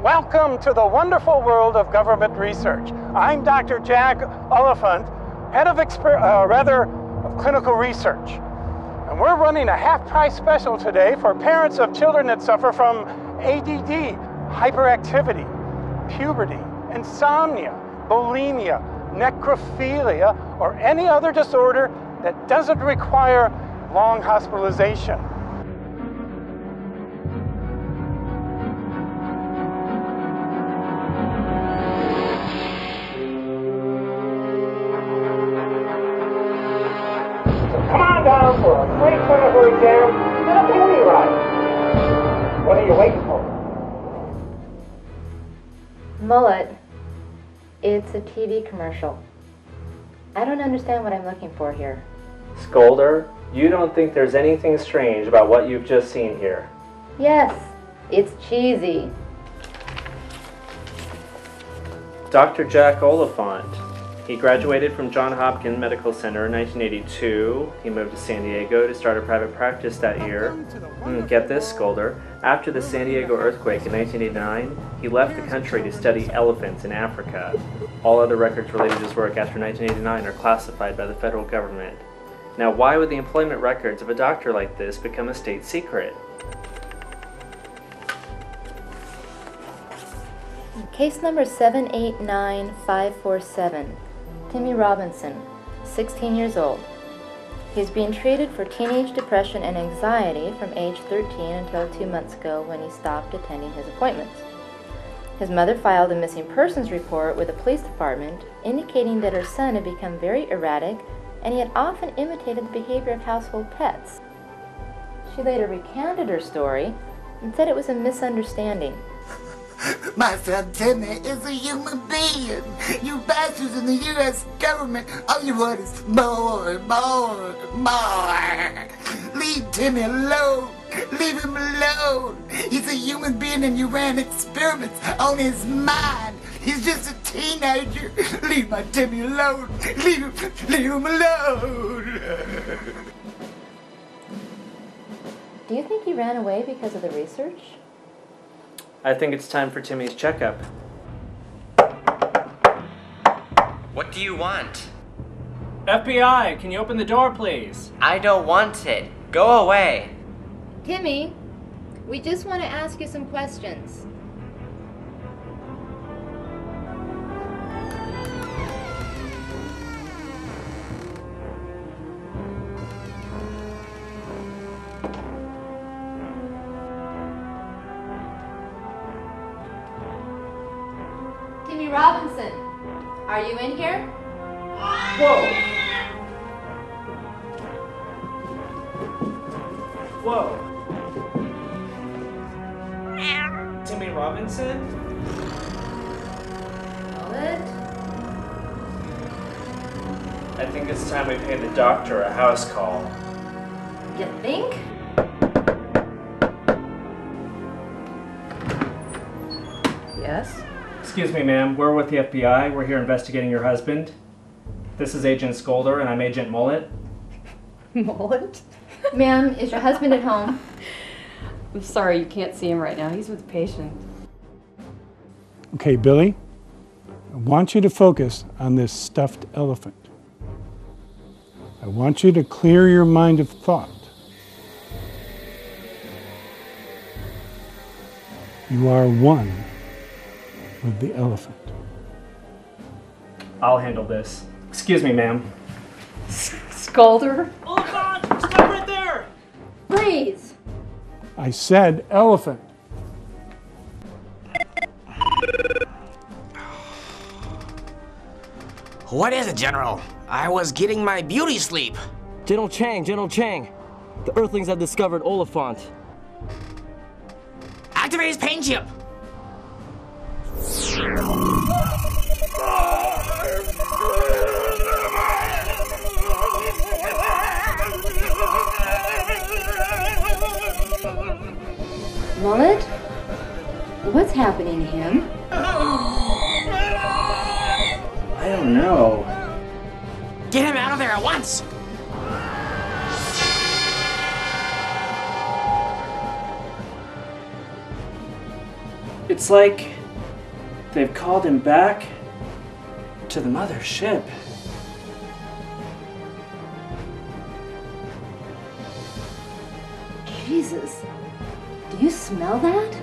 Welcome to the wonderful world of government research. I'm Dr. Jack Oliphant, head of clinical research. And we're running a half-price special today for parents of children that suffer from ADD, hyperactivity, puberty, insomnia, bulimia, necrophilia, or any other disorder that doesn't require long hospitalization. Come on down for a free clinical exam and a beauty ride. What are you waiting for? Mullet, it's a TV commercial. I don't understand what I'm looking for here. Scolder, you don't think there's anything strange about what you've just seen here? Yes, it's cheesy. Dr. Jack Oliphant. He graduated from Johns Hopkins Medical Center in 1982. He moved to San Diego to start a private practice that year. Get this, Scolder. After the San Diego earthquake in 1989, he left the country to study elephants in Africa. All other records related to his work after 1989 are classified by the federal government. Now, why would the employment records of a doctor like this become a state secret? Case number 789547. Timmy Robinson, 16 years old. He's being treated for teenage depression and anxiety from age 13 until 2 months ago when he stopped attending his appointments. His mother filed a missing persons report with the police department indicating that her son had become very erratic and he had often imitated the behavior of household pets. She later recanted her story and said it was a misunderstanding. My son Timmy is a human being. You bastards in the U.S. government, all you want is more. Leave Timmy alone. Leave him alone. He's a human being and you ran experiments on his mind. He's just a teenager. Leave my Timmy alone. Leave him alone. Do you think he ran away because of the research? I think it's time for Timmy's checkup. What do you want? FBI, can you open the door, please? I don't want it. Go away. Timmy, we just want to ask you some questions. Timmy Robinson, are you in here? Whoa! Whoa! Timmy Robinson? Mullet? I think it's time we pay the doctor a house call. You think? Yes? Excuse me, ma'am. We're with the FBI. We're here investigating your husband. This is Agent Scolder, and I'm Agent Mullet. Mullet? Ma'am, is your husband at home? I'm sorry, you can't see him right now. He's with a patient. Okay, Billy, I want you to focus on this stuffed elephant. I want you to clear your mind of thought. You are one with the elephant. I'll handle this. Excuse me, ma'am. Scolder? Oh God! Stop right there! Freeze! I said elephant. What is it, General? I was getting my beauty sleep. General Chang. The Earthlings have discovered Oliphant. Activate his pain chip. Mullet? What's happening to him? I don't know. Get him out of there at once! It's like they've called him back to the mothership. Jesus. Do you smell that?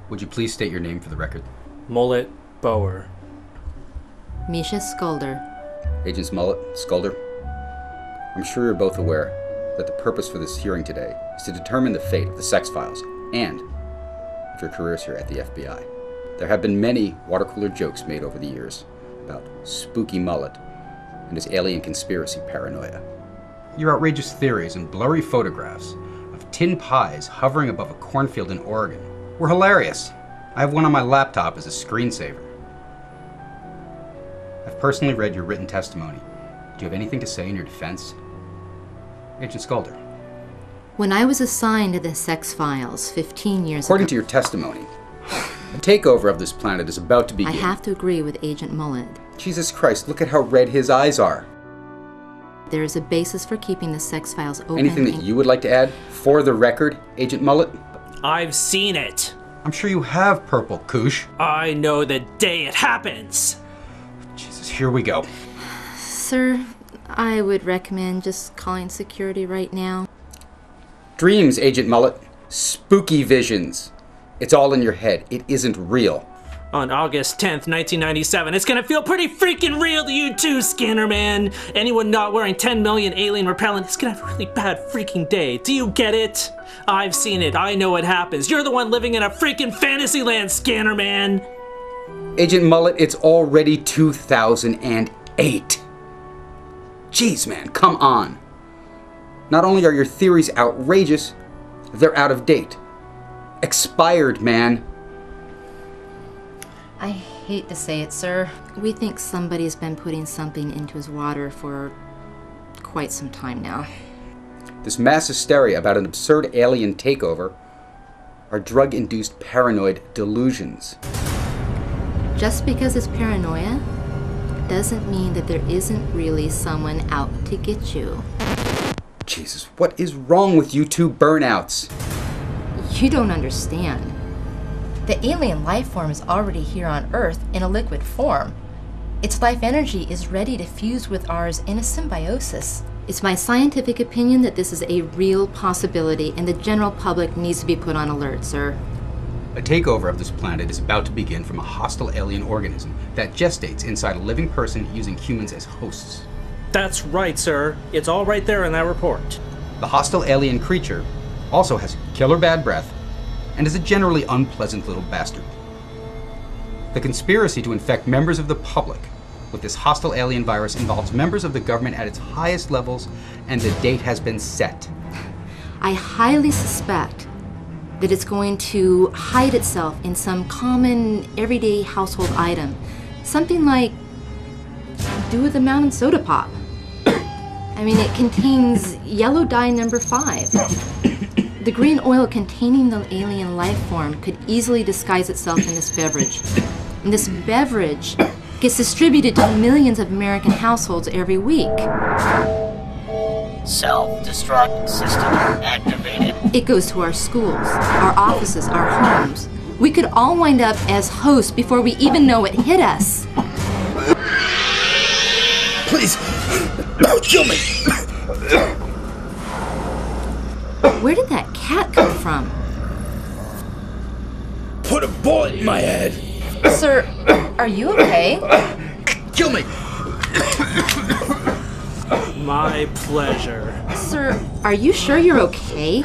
Would you please state your name for the record? Mullet Bower. Misha Skulder. Agents Mullet, Skulder. I'm sure you're both aware that the purpose for this hearing today is to determine the fate of the sex files and of your careers here at the FBI. There have been many water cooler jokes made over the years about Spooky Mullet and his alien conspiracy paranoia. Your outrageous theories and blurry photographs of tin pies hovering above a cornfield in Oregon were hilarious. I have one on my laptop as a screensaver. I've personally read your written testimony. Do you have anything to say in your defense? Agent Skulder. When I was assigned to the sex files 15 years According ago... to your testimony, a takeover of this planet is about to begin. I have to agree with Agent Mullet. Jesus Christ, look at how red his eyes are. There is a basis for keeping the sex files open. Anything that you would like to add for the record, Agent Mullet? I've seen it. I'm sure you have, Purple Koosh. I know the day it happens. Jesus, here we go. Sir, I would recommend just calling security right now. Dreams, Agent Mullet. Spooky visions. It's all in your head. It isn't real. On August 10th, 1997, it's gonna feel pretty freaking real to you too, Scanner Man. Anyone not wearing 10 million alien repellent is gonna have a really bad freaking day. Do you get it? I've seen it. I know what happens. You're the one living in a freaking fantasy land, Scanner Man. Agent Mullet, it's already 2008. Jeez, man, come on. Not only are your theories outrageous, they're out of date. Expired, man. I hate to say it, sir. We think somebody's been putting something into his water for quite some time now. This mass hysteria about an absurd alien takeover are drug-induced paranoid delusions. Just because it's paranoia doesn't mean that there isn't really someone out to get you. Jesus, what is wrong with you two burnouts? You don't understand. The alien life form is already here on Earth in a liquid form. Its life energy is ready to fuse with ours in a symbiosis. It's my scientific opinion that this is a real possibility and the general public needs to be put on alert, sir. A takeover of this planet is about to begin from a hostile alien organism that gestates inside a living person using humans as hosts. That's right, sir. It's all right there in that report. The hostile alien creature also has killer bad breath and is a generally unpleasant little bastard. The conspiracy to infect members of the public with this hostile alien virus involves members of the government at its highest levels, and the date has been set. I highly suspect that it's going to hide itself in some common, everyday household item. Something like, do with the Mountain Soda Pop. I mean, it contains yellow dye number 5. The green oil containing the alien life form could easily disguise itself in this beverage. And this beverage gets distributed to millions of American households every week. Self-destruct system activated. It goes to our schools, our offices, our homes. We could all wind up as hosts before we even know it hit us. Please, don't kill me. Where did that cat come from? Put a bullet in my head. Sir, are you okay? Kill me. My pleasure. Sir, are you sure you're okay?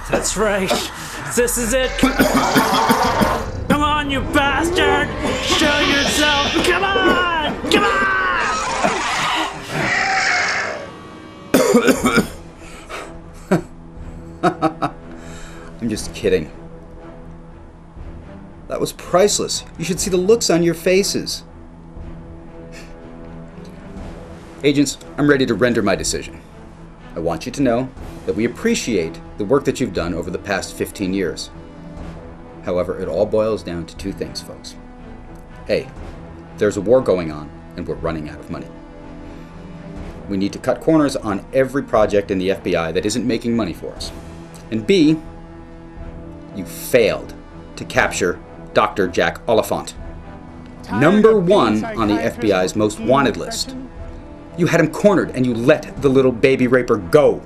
That's right. This is it. Come on, you bastard! Show yourself! Come on! Come on! I'm just kidding. That was priceless. You should see the looks on your faces. Agents, I'm ready to render my decision. I want you to know that we appreciate the work that you've done over the past 15 years. However, it all boils down to two things, folks. A, there's a war going on and we're running out of money. We need to cut corners on every project in the FBI that isn't making money for us. And B, you failed to capture Dr. Jack Oliphant, number one on the FBI's most wanted list. You had him cornered and you let the little baby raper go.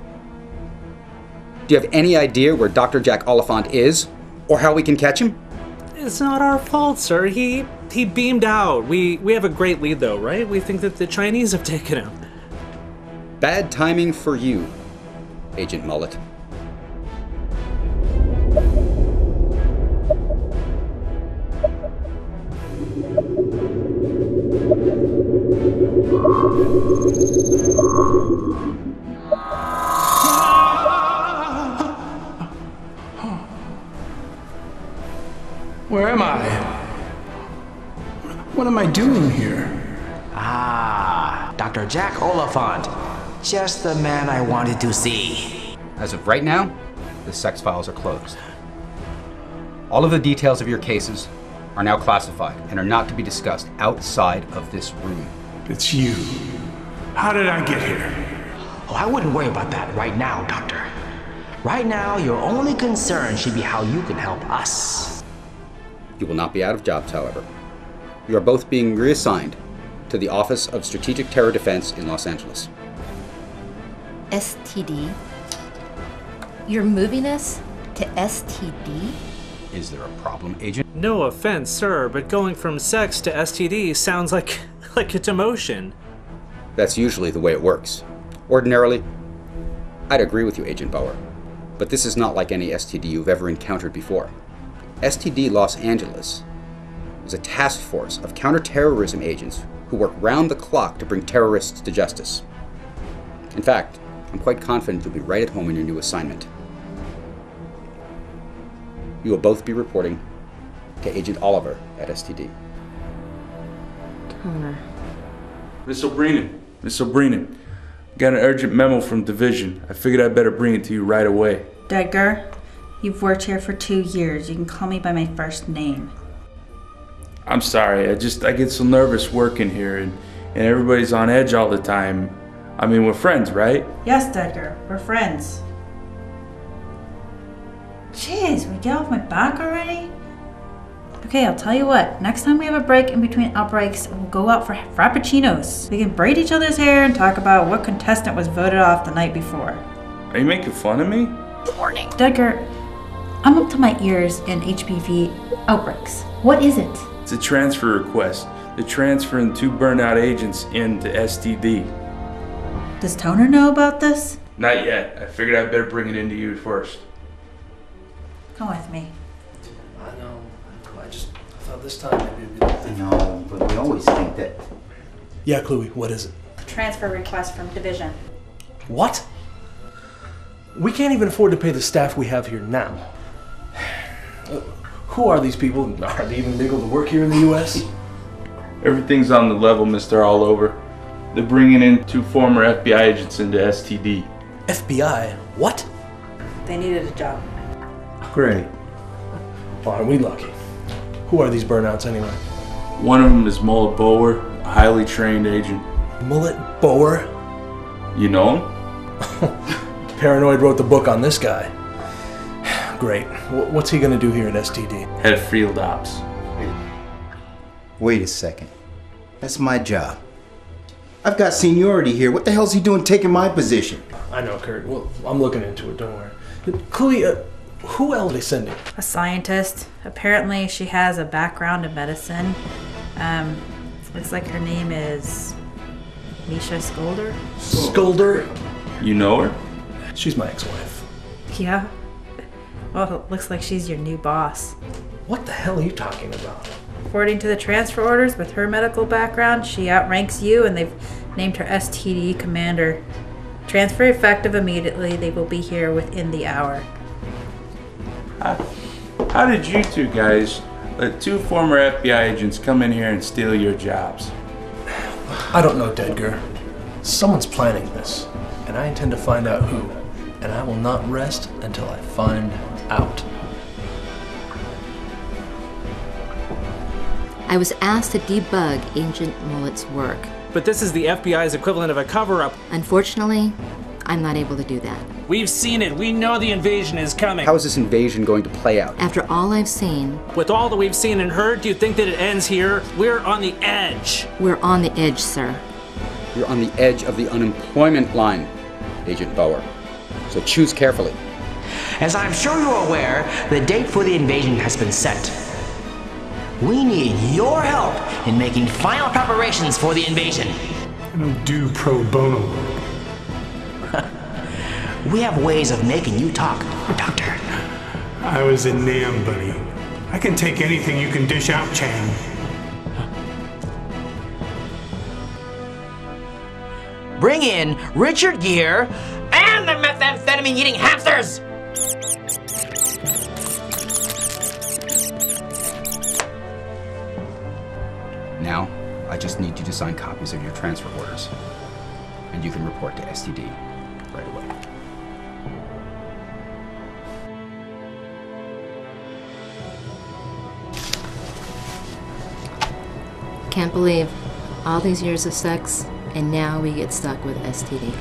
Do you have any idea where Dr. Jack Oliphant is or how we can catch him? It's not our fault, sir. He beamed out. We have a great lead though, right? We think that the Chinese have taken him. Bad timing for you, Agent Mullet. Where am I? What am I doing here? Ah, Dr. Jack Oliphant. Just the man I wanted to see. As of right now, the sex files are closed. All of the details of your cases are now classified and are not to be discussed outside of this room. It's you. How did I get here? Oh, I wouldn't worry about that right now, Doctor. Right now, your only concern should be how you can help us. You will not be out of jobs, however. You are both being reassigned to the Office of Strategic Terror Defense in Los Angeles. STD? You're moving us to STD? Is there a problem, Agent? No offense, sir, but going from sex to STD sounds like a demotion. That's usually the way it works. Ordinarily, I'd agree with you, Agent Bauer, but this is not like any STD you've ever encountered before. STD Los Angeles is a task force of counterterrorism agents who work round the clock to bring terrorists to justice. In fact, I'm quite confident you'll be right at home in your new assignment. You will both be reporting to Agent Oliver at STD. Toner. Miss O'Brien, got an urgent memo from Division. I figured I'd better bring it to you right away. Edgar, you've worked here for 2 years. You can call me by my first name. I'm sorry, I get so nervous working here and everybody's on edge all the time. I mean, we're friends, right? Yes, Edgar, we're friends. Jeez, we get off my back already? Okay, I'll tell you what. Next time we have a break in between outbreaks, we'll go out for frappuccinos. We can braid each other's hair and talk about what contestant was voted off the night before. Are you making fun of me? Warning. Edgar, I'm up to my ears in HPV outbreaks. What is it? It's a transfer request. They're transferring 2 burnout agents into STD. Does Toner know about this? Not yet. I figured I'd better bring it into you first. Come with me. I know. I thought this time maybe it'd be I know, but we always think that. Yeah, Chloe, what is it? Transfer request from Division. What? We can't even afford to pay the staff we have here now. Who are these people? Are they even legal to work here in the U.S.? Everything's on the level, Mr. All Over. They're bringing in 2 former FBI agents into STD. FBI? What? They needed a job. Great. Well, aren't we lucky? Who are these burnouts anyway? One of them is Mullet Bower, a highly trained agent. Mullet Bower? You know him? Paranoid wrote the book on this guy. Great. What's he gonna do here at STD? Head of field ops. Wait a second. That's my job. I've got seniority here. What the hell's he doing taking my position? I know, Kurt. Well, I'm looking into it. Don't worry. Chloe, who else are they sending? A scientist. Apparently she has a background in medicine. Looks like her name is Misha Skolder. Skolder? You know her? She's my ex-wife. Yeah? Well, it looks like she's your new boss. What the hell are you talking about? According to the transfer orders, with her medical background, she outranks you, and they've named her STD commander. Transfer effective immediately. They will be here within the hour. How did you two guys let two former FBI agents come in here and steal your jobs? I don't know, Dedgar. Someone's planning this, and I intend to find out who. And I will not rest until I find out. I was asked to debug Agent Mullet's work. But this is the FBI's equivalent of a cover-up. Unfortunately, I'm not able to do that. We've seen it. We know the invasion is coming. How is this invasion going to play out? After all I've seen... With all that we've seen and heard, do you think that it ends here? We're on the edge. We're on the edge, sir. You're on the edge of the unemployment line, Agent Bauer. So choose carefully. As I'm sure you're aware, the date for the invasion has been set. We need your help in making final preparations for the invasion. I don't do pro bono work. We have ways of making you talk, Doctor. I was in NAM, buddy. I can take anything you can dish out, Chang. Bring in Richard Gere and the methamphetamine-eating hamsters! Now, I just need you to sign copies of your transfer orders. And you can report to STD right away. Can't believe all these years of sex, and now we get stuck with STD.